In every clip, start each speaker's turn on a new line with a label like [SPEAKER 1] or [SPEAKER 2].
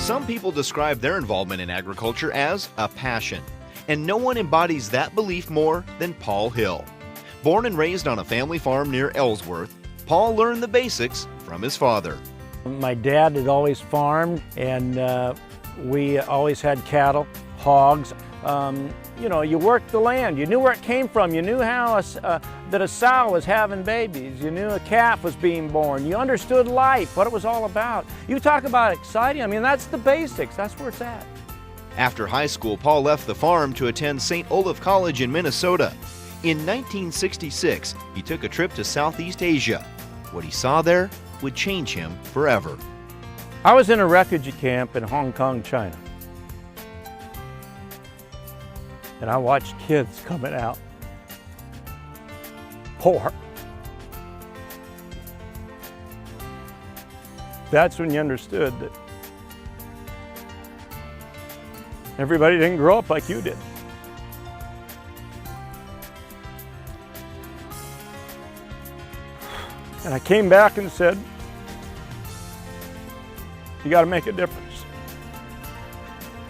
[SPEAKER 1] Some people describe their involvement in agriculture as a passion, and no one embodies that belief more than Paul Hill. Born and raised on a family farm near Ellsworth, Paul learned the basics from his father.
[SPEAKER 2] My dad had always farmed, and we always had cattle, hogs. You know, you worked the land. You knew where it came from. You knew how that a sow was having babies. You knew a calf was being born. You understood life, what it was all about. You talk about exciting. I mean, that's the basics. That's where it's at.
[SPEAKER 1] After high school, Paul left the farm to attend St. Olaf College in Minnesota. In 1966, he took a trip to Southeast Asia. What he saw there would change him forever.
[SPEAKER 2] I was in a refugee camp in Hong Kong, China. And I watched kids coming out poor. That's when you understood that everybody didn't grow up like you did. And I came back and said, you got to make a difference.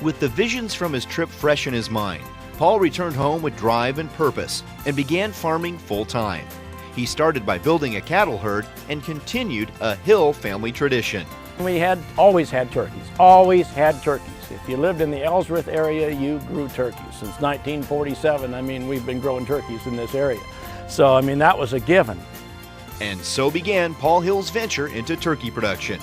[SPEAKER 1] With the visions from his trip fresh in his mind, Paul returned home with drive and purpose and began farming full-time. He started by building a cattle herd and continued a Hill family tradition.
[SPEAKER 2] We had always had turkeys, always had turkeys. If you lived in the Ellsworth area, you grew turkeys. Since 1947, I mean, we've been growing turkeys in this area. So, I mean, that was a given.
[SPEAKER 1] And so began Paul Hill's venture into turkey production.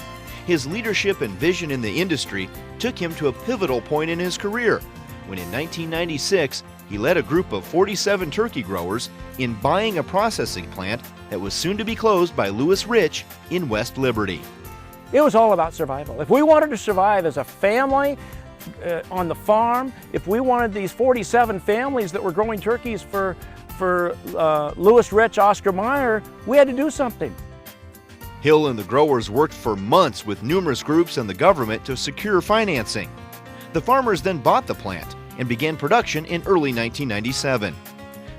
[SPEAKER 1] His leadership and vision in the industry took him to a pivotal point in his career, when in 1996, he led a group of 47 turkey growers in buying a processing plant that was soon to be closed by Lewis Rich in West Liberty.
[SPEAKER 2] It was all about survival. If we wanted to survive as a family on the farm, if we wanted these 47 families that were growing turkeys for Lewis Rich, Oscar Mayer, we had to do something.
[SPEAKER 1] Hill and the growers worked for months with numerous groups and the government to secure financing. The farmers then bought the plant and began production in early 1997.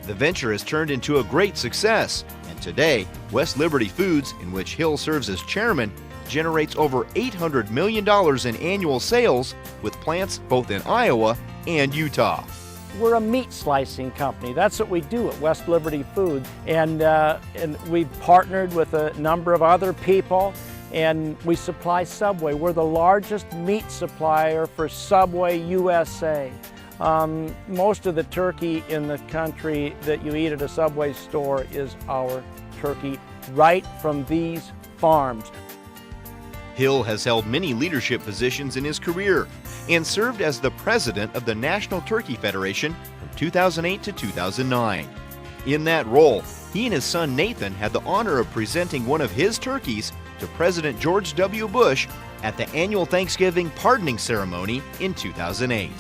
[SPEAKER 1] The venture has turned into a great success, and today, West Liberty Foods, in which Hill serves as chairman, generates over $800 million in annual sales with plants both in Iowa and Utah.
[SPEAKER 2] We're a meat slicing company. That's what we do at West Liberty Foods, and we've partnered with a number of other people, and we supply Subway. We're the largest meat supplier for Subway USA. Most of the turkey in the country that you eat at a Subway store is our turkey, right from these farms.
[SPEAKER 1] Hill has held many leadership positions in his career and served as the president of the National Turkey Federation from 2008 to 2009. In that role, he and his son Nathan had the honor of presenting one of his turkeys to President George W. Bush at the annual Thanksgiving pardoning ceremony in 2008.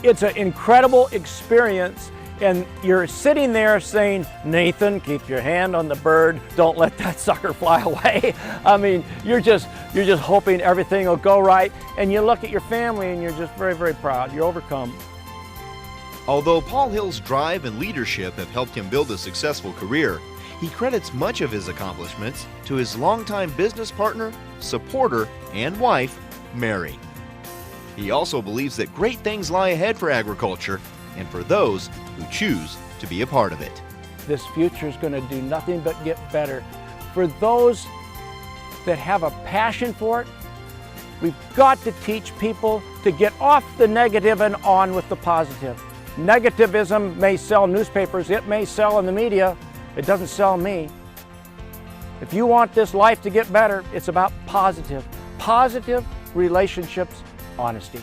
[SPEAKER 2] It's an incredible experience, and you're sitting there saying, Nathan, keep your hand on the bird, don't let that sucker fly away. I mean, you're just hoping everything will go right, and you look at your family and you're just very, very proud. You're overcome.
[SPEAKER 1] Although Paul Hill's drive and leadership have helped him build a successful career, he credits much of his accomplishments to his longtime business partner, supporter, and wife, Mary. He also believes that great things lie ahead for agriculture and for those who choose to be a part of it.
[SPEAKER 2] This future is going to do nothing but get better. For those that have a passion for it, we've got to teach people to get off the negative and on with the positive. Negativism may sell newspapers, it may sell in the media, it doesn't sell me. If you want this life to get better, it's about positive relationships, honesty.